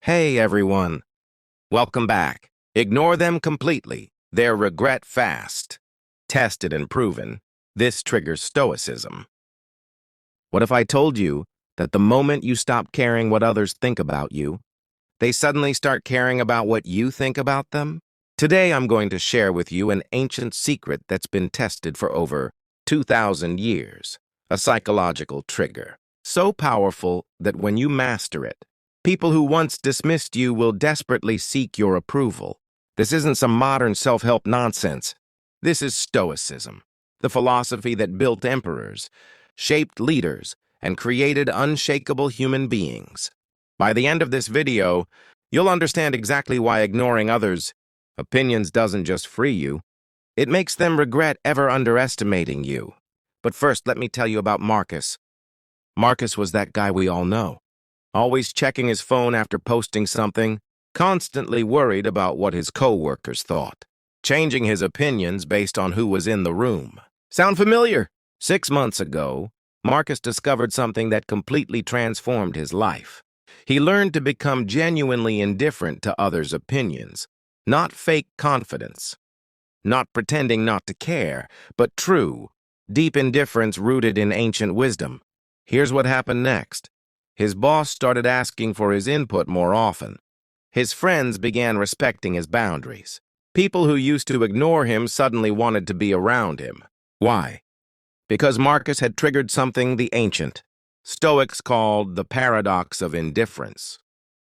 Hey everyone, welcome back. Ignore them completely. They're regret fast. Tested and proven. This triggers stoicism. What if I told you that the moment you stop caring what others think about you, they suddenly start caring about what you think about them? Today I'm going to share with you an ancient secret that's been tested for over 2,000 years. A psychological trigger. So powerful that when you master it, people who once dismissed you will desperately seek your approval. This isn't some modern self-help nonsense. This is Stoicism, the philosophy that built emperors, shaped leaders, and created unshakable human beings. By the end of this video, you'll understand exactly why ignoring others' opinions doesn't just free you, it makes them regret ever underestimating you. But first, let me tell you about Marcus. Marcus was that guy we all know. Always checking his phone after posting something, constantly worried about what his co-workers thought, changing his opinions based on who was in the room. Sound familiar? 6 months ago, Marcus discovered something that completely transformed his life. He learned to become genuinely indifferent to others' opinions, not fake confidence, not pretending not to care, but true, deep indifference rooted in ancient wisdom. Here's what happened next. His boss started asking for his input more often. His friends began respecting his boundaries. People who used to ignore him suddenly wanted to be around him. Why? Because Marcus had triggered something the ancient Stoics called the paradox of indifference.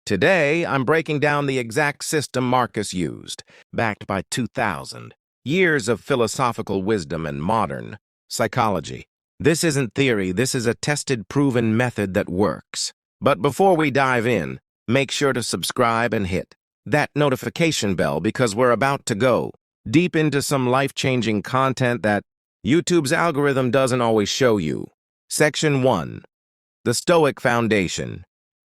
Today, I'm breaking down the exact system Marcus used, backed by 2,000 years of philosophical wisdom and modern psychology. This isn't theory, this is a tested, proven method that works. But before we dive in, make sure to subscribe and hit that notification bell because we're about to go deep into some life-changing content that YouTube's algorithm doesn't always show you. Section 1. The Stoic Foundation.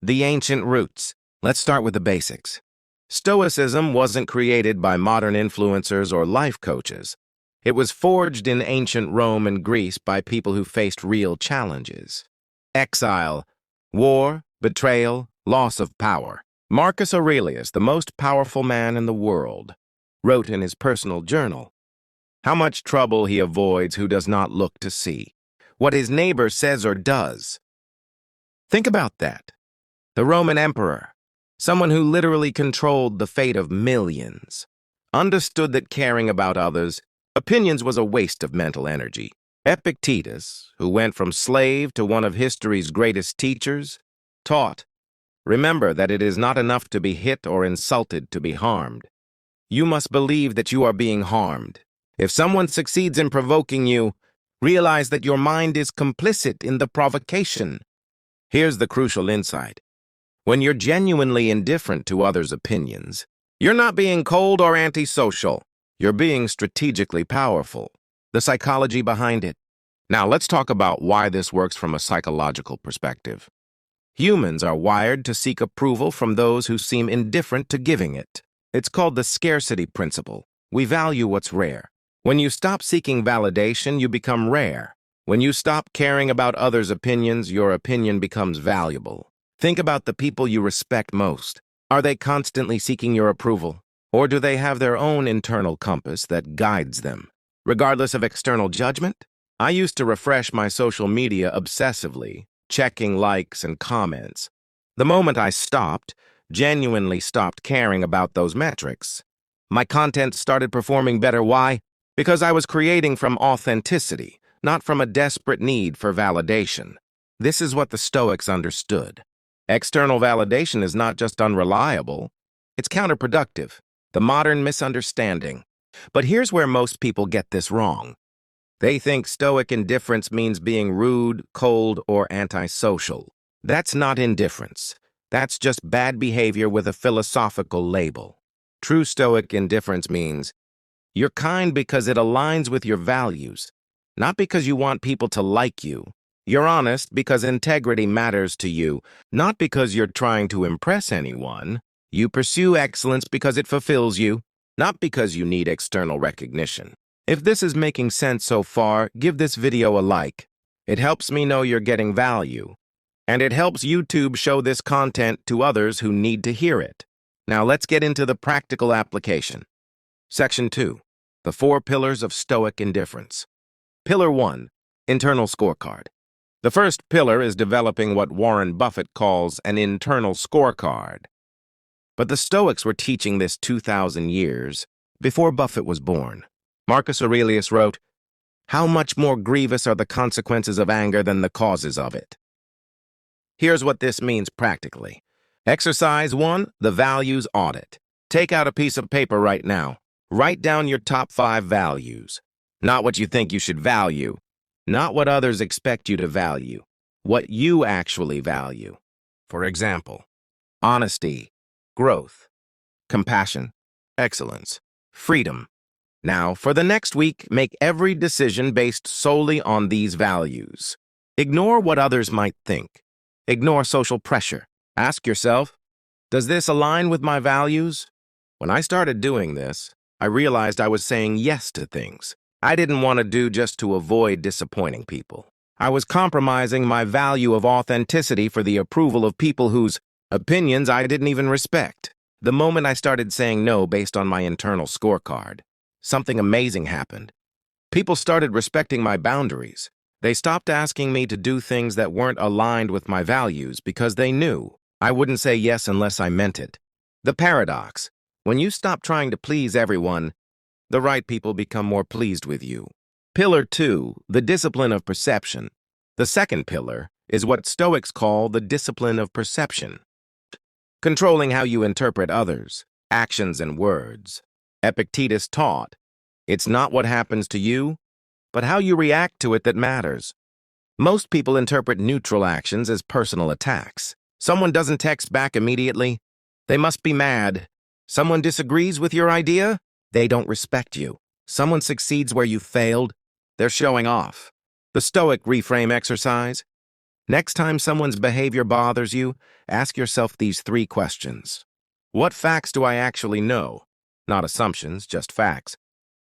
The Ancient Roots. Let's start with the basics. Stoicism wasn't created by modern influencers or life coaches. It was forged in ancient Rome and Greece by people who faced real challenges. Exile, war, betrayal, loss of power. Marcus Aurelius, the most powerful man in the world, wrote in his personal journal how much trouble he avoids who does not look to see what his neighbor says or does. Think about that. The Roman emperor, someone who literally controlled the fate of millions, understood that caring about others' opinions was a waste of mental energy. Epictetus, who went from slave to one of history's greatest teachers, taught, remember that it is not enough to be hit or insulted to be harmed. You must believe that you are being harmed. If someone succeeds in provoking you, realize that your mind is complicit in the provocation. Here's the crucial insight. When you're genuinely indifferent to others' opinions, you're not being cold or antisocial. You're being strategically powerful. The psychology behind it. Now let's talk about why this works from a psychological perspective. Humans are wired to seek approval from those who seem indifferent to giving it. It's called the scarcity principle. We value what's rare. When you stop seeking validation, you become rare. When you stop caring about others' opinions, your opinion becomes valuable. Think about the people you respect most. Are they constantly seeking your approval? Or do they have their own internal compass that guides them? Regardless of external judgment? I used to refresh my social media obsessively, checking likes and comments. The moment I genuinely stopped caring about those metrics, my content started performing better. Why? Because I was creating from authenticity, not from a desperate need for validation. This is what the Stoics understood. External validation is not just unreliable, it's counterproductive. The modern misunderstanding. But here's where most people get this wrong. They think Stoic indifference means being rude, cold, or antisocial. That's not indifference. That's just bad behavior with a philosophical label. True Stoic indifference means you're kind because it aligns with your values, not because you want people to like you. You're honest because integrity matters to you, not because you're trying to impress anyone. You pursue excellence because it fulfills you, not because you need external recognition. If this is making sense so far, give this video a like. It helps me know you're getting value. and it helps YouTube show this content to others who need to hear it. Now let's get into the practical application. Section 2. The 4 Pillars of Stoic Indifference. Pillar 1. Internal Scorecard. The first pillar is developing what Warren Buffett calls an internal scorecard. But the Stoics were teaching this 2,000 years before Buffett was born. Marcus Aurelius wrote, "How much more grievous are the consequences of anger than the causes of it?" Here's what this means practically. Exercise 1, the values audit. Take out a piece of paper right now. Write down your top 5 values. Not what you think you should value. Not what others expect you to value. What you actually value. For example, honesty, growth, compassion, excellence, freedom. Now, for the next week, make every decision based solely on these values. Ignore what others might think. Ignore social pressure. Ask yourself, does this align with my values? When I started doing this, I realized I was saying yes to things I didn't want to do just to avoid disappointing people. I was compromising my value of authenticity for the approval of people whose opinions I didn't even respect. The moment I started saying no based on my internal scorecard, something amazing happened. People started respecting my boundaries. They stopped asking me to do things that weren't aligned with my values because they knew I wouldn't say yes unless I meant it. The paradox: when you stop trying to please everyone, the right people become more pleased with you. Pillar 2, the discipline of perception. The second pillar is what Stoics call the discipline of perception. Controlling how you interpret others, actions, and words. Epictetus taught, it's not what happens to you, but how you react to it that matters. Most people interpret neutral actions as personal attacks. Someone doesn't text back immediately, they must be mad. Someone disagrees with your idea, they don't respect you. Someone succeeds where you failed, they're showing off. The Stoic reframe exercise. Next time someone's behavior bothers you, ask yourself these 3 questions. What facts do I actually know? Not assumptions, just facts.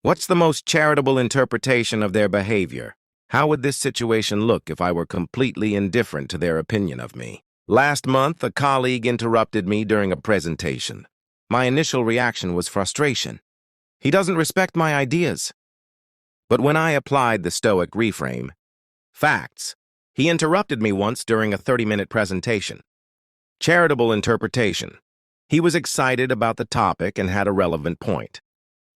What's the most charitable interpretation of their behavior? How would this situation look if I were completely indifferent to their opinion of me? Last month, a colleague interrupted me during a presentation. My initial reaction was frustration. He doesn't respect my ideas. But when I applied the Stoic reframe, facts, he interrupted me once during a 30-minute presentation. Charitable interpretation. He was excited about the topic and had a relevant point.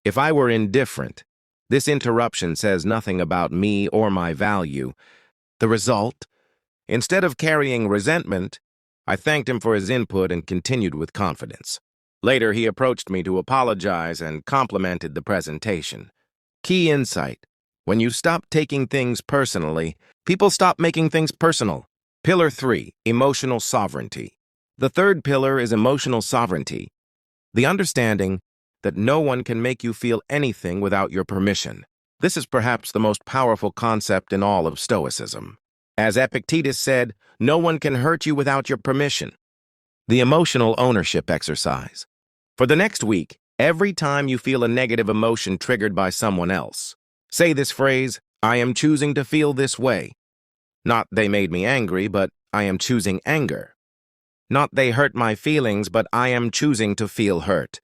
If I were indifferent, this interruption says nothing about me or my value. The result? Instead of carrying resentment, I thanked him for his input and continued with confidence. Later, he approached me to apologize and complimented the presentation. Key insight: when you stop taking things personally, people stop making things personal. Pillar 3, emotional sovereignty. The third pillar is emotional sovereignty, the understanding that no one can make you feel anything without your permission. This is perhaps the most powerful concept in all of Stoicism. As Epictetus said, no one can hurt you without your permission. The emotional ownership exercise. For the next week, every time you feel a negative emotion triggered by someone else, say this phrase, I am choosing to feel this way. Not they made me angry, but I am choosing anger. Not they hurt my feelings, but I am choosing to feel hurt.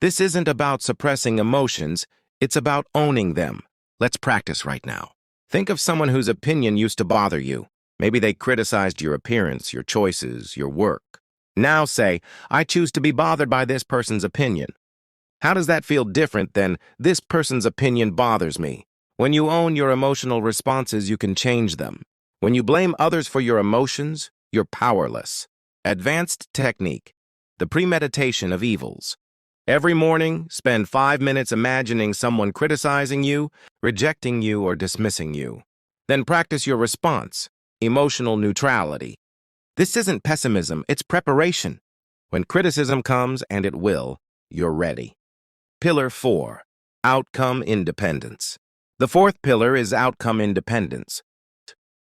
This isn't about suppressing emotions, it's about owning them. Let's practice right now. Think of someone whose opinion used to bother you. Maybe they criticized your appearance, your choices, your work. Now say, I choose to be bothered by this person's opinion. How does that feel different than this person's opinion bothers me? When you own your emotional responses, you can change them. When you blame others for your emotions, you're powerless. Advanced technique, the premeditation of evils. Every morning, spend 5 minutes imagining someone criticizing you, rejecting you, or dismissing you. Then practice your response, emotional neutrality. This isn't pessimism, it's preparation. When criticism comes, and it will, you're ready. Pillar 4, outcome independence. The fourth pillar is outcome independence.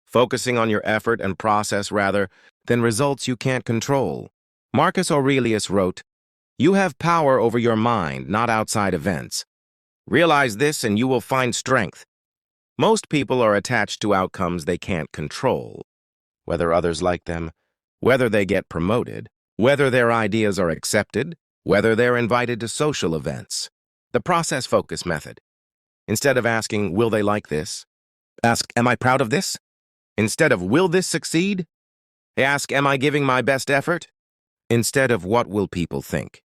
Focusing on your effort and process rather than results you can't control. Marcus Aurelius wrote, you have power over your mind, not outside events. Realize this and you will find strength. Most people are attached to outcomes they can't control. whether others like them, whether they get promoted, whether their ideas are accepted, whether they're invited to social events. The process focus method. Instead of asking, will they like this? Ask, am I proud of this? Instead of, will this succeed? Ask, am I giving my best effort? Instead of, what will people think?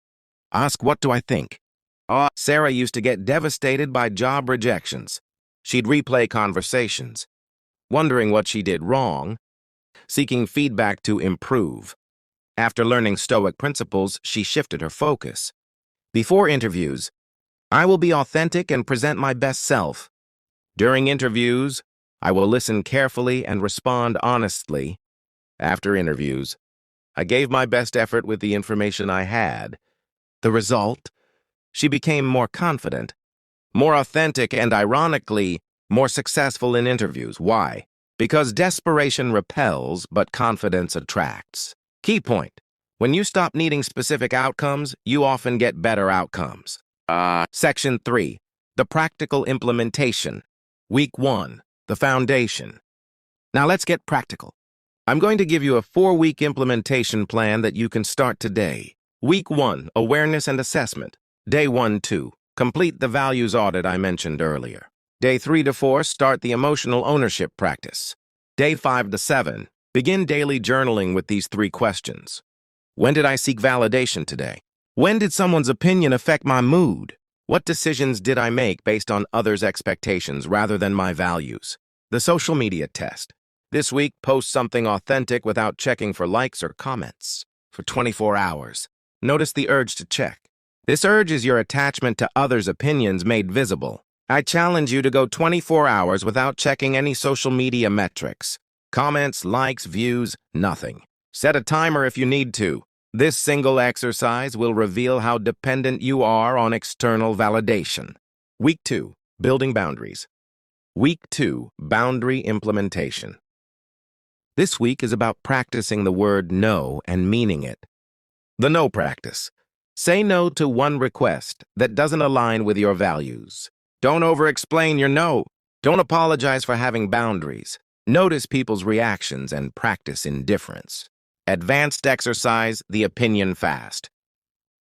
Ask, what do I think? Sarah used to get devastated by job rejections. She'd replay conversations, wondering what she did wrong, seeking feedback to improve. After learning Stoic principles, she shifted her focus. Before interviews, I will be authentic and present my best self. During interviews, I will listen carefully and respond honestly. After interviews, I gave my best effort with the information I had. The result? She became more confident, more authentic, and ironically, more successful in interviews. Why? Because desperation repels, but confidence attracts. Key point. When you stop needing specific outcomes, you often get better outcomes. Section 3. The practical implementation. Week 1. The foundation. Now let's get practical. I'm going to give you a 4-week implementation plan that you can start today. Week 1. Awareness and assessment. Day 1-2. Complete the values audit I mentioned earlier. Day 3-4. Start the emotional ownership practice. Day 5-7. Begin daily journaling with these 3 questions. When did I seek validation today? When did someone's opinion affect my mood? What decisions did I make based on others' expectations rather than my values? The social media test. This week, post something authentic without checking for likes or comments. For 24 hours. Notice the urge to check. This urge is your attachment to others' opinions made visible. I challenge you to go 24 hours without checking any social media metrics. Comments, likes, views, nothing. Set a timer if you need to. This single exercise will reveal how dependent you are on external validation. Week 2. Building boundaries. Week 2. Boundary implementation. This week is about practicing the word no and meaning it. The no practice. Say no to one request that doesn't align with your values. Don't over-explain your no. Don't apologize for having boundaries. Notice people's reactions and practice indifference. Advanced exercise, the opinion fast.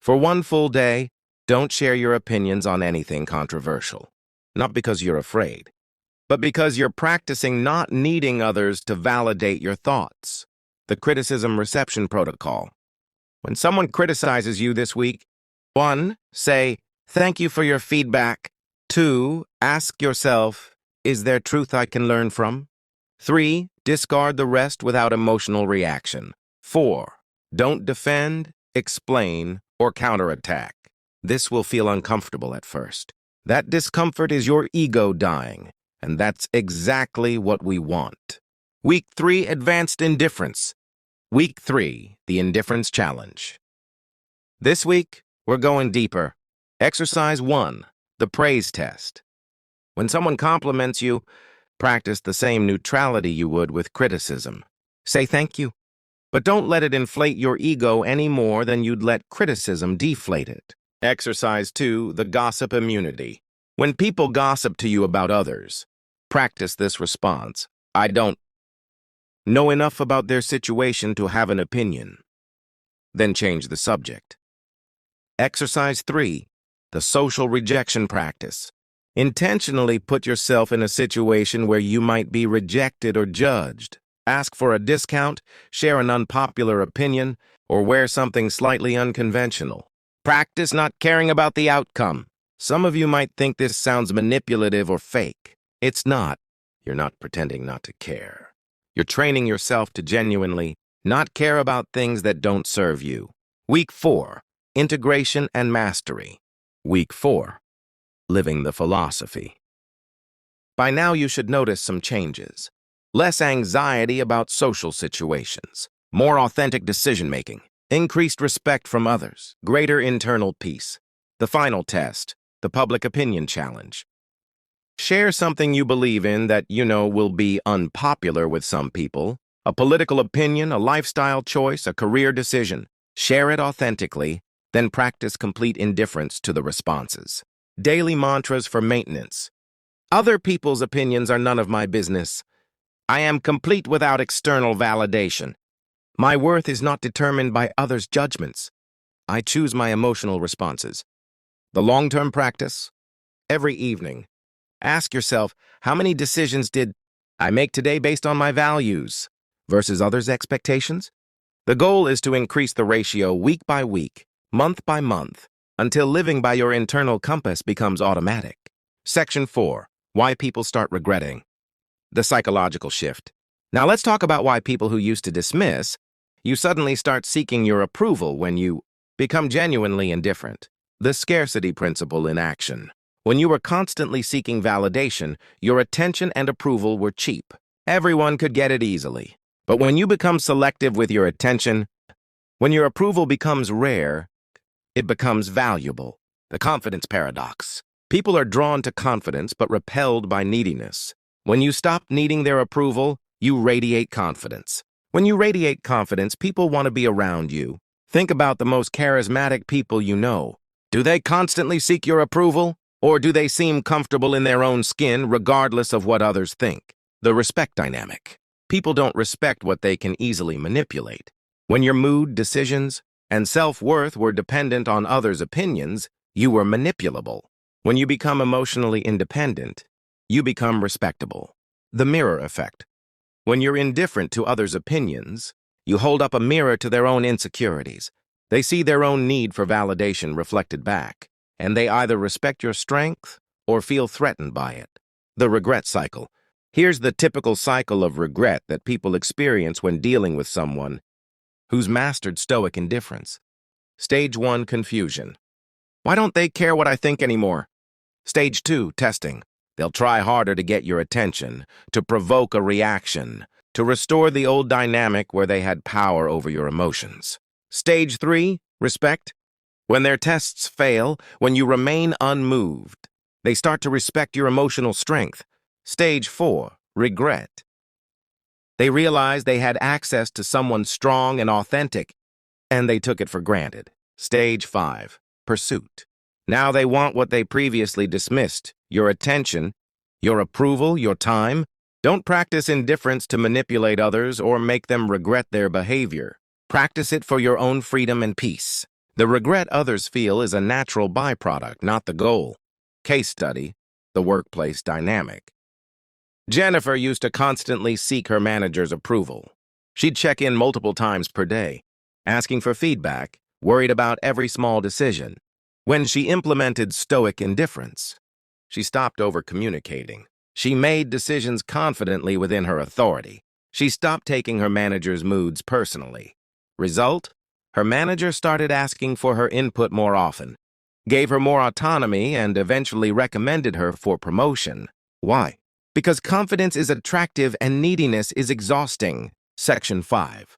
For 1 full day, don't share your opinions on anything controversial. Not because you're afraid, but because you're practicing not needing others to validate your thoughts. The criticism reception protocol. When someone criticizes you this week, 1. Say, thank you for your feedback. 2. Ask yourself, is there truth I can learn from? 3. Discard the rest without emotional reaction. 4. Don't defend, explain, or counterattack. This will feel uncomfortable at first. That discomfort is your ego dying, and that's exactly what we want. Week 3, Advanced Indifference. Week 3, the Indifference Challenge. This week, we're going deeper. Exercise 1, the praise test. When someone compliments you, practice the same neutrality you would with criticism. Say thank you, but don't let it inflate your ego any more than you'd let criticism deflate it. Exercise 2, the gossip immunity. When people gossip to you about others, practice this response. I don't know enough about their situation to have an opinion. Then change the subject. Exercise 3, the social rejection practice. Intentionally put yourself in a situation where you might be rejected or judged. Ask for a discount, share an unpopular opinion, or wear something slightly unconventional. Practice not caring about the outcome. Some of you might think this sounds manipulative or fake. It's not. You're not pretending not to care. You're training yourself to genuinely not care about things that don't serve you. Week 4, Integration and Mastery. Week 4, Living the Philosophy. By now you should notice some changes. Less anxiety about social situations, more authentic decision-making, increased respect from others, greater internal peace. The final test, the public opinion challenge. Share something you believe in that you know will be unpopular with some people, a political opinion, a lifestyle choice, a career decision. Share it authentically, then practice complete indifference to the responses. Daily mantras for maintenance. Other people's opinions are none of my business. I am complete without external validation. My worth is not determined by others' judgments. I choose my emotional responses. The long-term practice? Every evening, ask yourself, how many decisions did I make today based on my values versus others' expectations? The goal is to increase the ratio week by week, month by month, until living by your internal compass becomes automatic. Section 4. Why people start regretting. The psychological shift. Now let's talk about why people who used to dismiss, you suddenly start seeking your approval when you become genuinely indifferent. The scarcity principle in action. When you were constantly seeking validation, your attention and approval were cheap. Everyone could get it easily. But when you become selective with your attention, when your approval becomes rare, it becomes valuable. The confidence paradox. People are drawn to confidence but repelled by neediness. When you stop needing their approval, you radiate confidence. When you radiate confidence, people want to be around you. Think about the most charismatic people you know. Do they constantly seek your approval? Or do they seem comfortable in their own skin regardless of what others think? The respect dynamic. People don't respect what they can easily manipulate. When your mood, decisions, and self-worth were dependent on others' opinions, you were manipulable. When you become emotionally independent, you become respectable. The mirror effect. When you're indifferent to others' opinions, you hold up a mirror to their own insecurities. They see their own need for validation reflected back, and they either respect your strength or feel threatened by it. The regret cycle. Here's the typical cycle of regret that people experience when dealing with someone who's mastered Stoic indifference. Stage 1, confusion. Why don't they care what I think anymore? Stage 2, testing. They'll try harder to get your attention, to provoke a reaction, to restore the old dynamic where they had power over your emotions. Stage 3, respect. When their tests fail, when you remain unmoved, they start to respect your emotional strength. Stage 4, regret. They realize they had access to someone strong and authentic, and they took it for granted. Stage 5, pursuit. Now they want what they previously dismissed, your attention, your approval, your time. Don't practice indifference to manipulate others or make them regret their behavior. Practice it for your own freedom and peace. The regret others feel is a natural byproduct, not the goal. Case study, the workplace dynamic. Jennifer used to constantly seek her manager's approval. She'd check in multiple times per day, asking for feedback, worried about every small decision. When she implemented Stoic indifference, she stopped over-communicating. She made decisions confidently within her authority. She stopped taking her manager's moods personally. Result? Her manager started asking for her input more often, gave her more autonomy, and eventually recommended her for promotion. Why? Because confidence is attractive and neediness is exhausting. Section 5.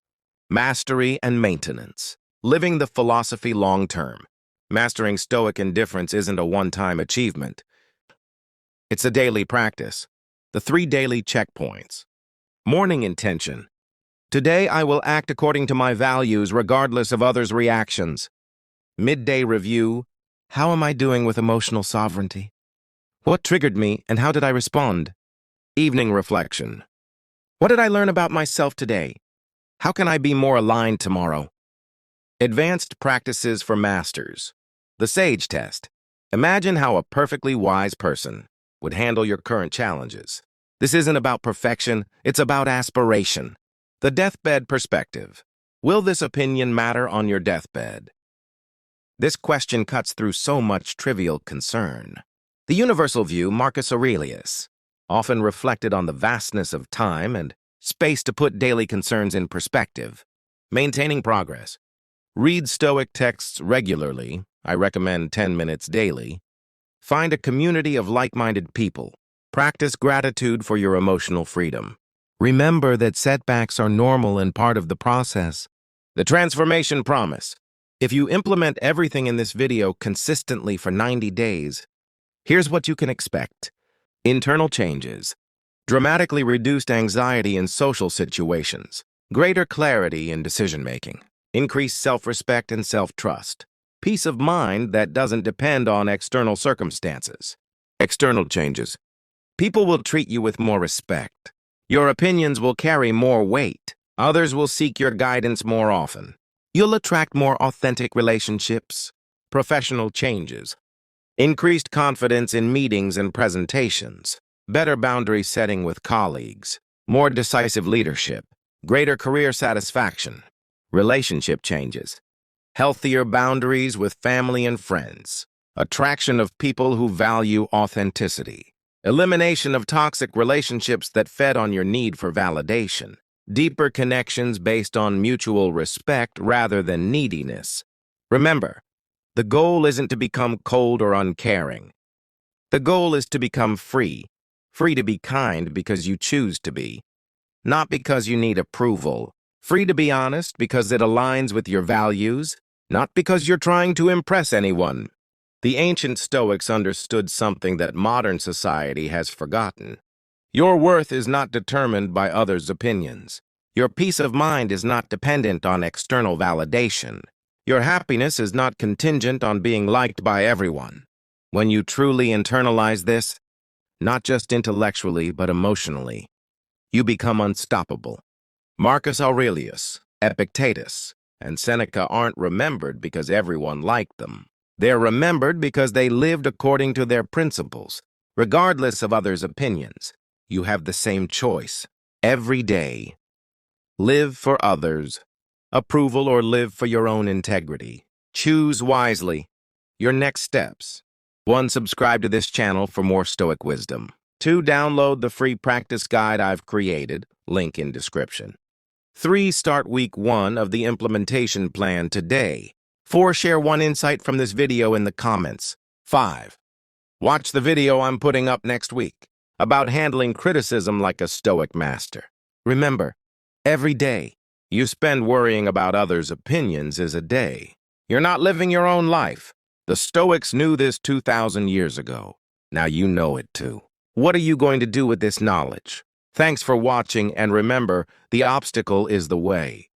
Mastery and maintenance. Living the philosophy long-term. Mastering Stoic indifference isn't a one-time achievement. It's a daily practice. The 3 daily checkpoints. Morning intention. Today I will act according to my values regardless of others' reactions. Midday review. How am I doing with emotional sovereignty? What triggered me and how did I respond? Evening reflection. What did I learn about myself today? How can I be more aligned tomorrow? Advanced practices for masters. The SAGE test. Imagine how a perfectly wise person would handle your current challenges. This isn't about perfection, it's about aspiration. The deathbed perspective. Will this opinion matter on your deathbed? This question cuts through so much trivial concern. The universal view, Marcus Aurelius, often reflected on the vastness of time and space to put daily concerns in perspective. Maintaining progress. Read Stoic texts regularly. I recommend 10 minutes daily. Find a community of like-minded people. Practice gratitude for your emotional freedom. Remember that setbacks are normal and part of the process. The transformation promise. If you implement everything in this video consistently for 90 days, here's what you can expect. Internal changes. Dramatically reduced anxiety in social situations. Greater clarity in decision-making. Increased self-respect and self-trust. Peace of mind that doesn't depend on external circumstances. External changes. People will treat you with more respect. Your opinions will carry more weight. Others will seek your guidance more often. You'll attract more authentic relationships, professional changes, increased confidence in meetings and presentations, better boundary setting with colleagues, more decisive leadership, greater career satisfaction, relationship changes, healthier boundaries with family and friends, attraction of people who value authenticity, elimination of toxic relationships that fed on your need for validation, deeper connections based on mutual respect rather than neediness. Remember, the goal isn't to become cold or uncaring. The goal is to become free, free to be kind because you choose to be, not because you need approval, free to be honest because it aligns with your values, not because you're trying to impress anyone. The ancient Stoics understood something that modern society has forgotten. Your worth is not determined by others' opinions. Your peace of mind is not dependent on external validation. Your happiness is not contingent on being liked by everyone. When you truly internalize this, not just intellectually but emotionally, you become unstoppable. Marcus Aurelius, Epictetus, and Seneca aren't remembered because everyone liked them. They're remembered because they lived according to their principles, regardless of others' opinions. You have the same choice every day. Live for others' approval or live for your own integrity. Choose wisely. Your next steps. 1. Subscribe to this channel for more Stoic wisdom. 2. Download the free practice guide I've created, link in description. 3. Start week 1 of the implementation plan today. 4. Share one insight from this video in the comments. 5. Watch the video I'm putting up next week about handling criticism like a Stoic master. Remember, every day you spend worrying about others' opinions is a day. You're not living your own life. The Stoics knew this 2,000 years ago. Now you know it too. What are you going to do with this knowledge? Thanks for watching, and remember, the obstacle is the way.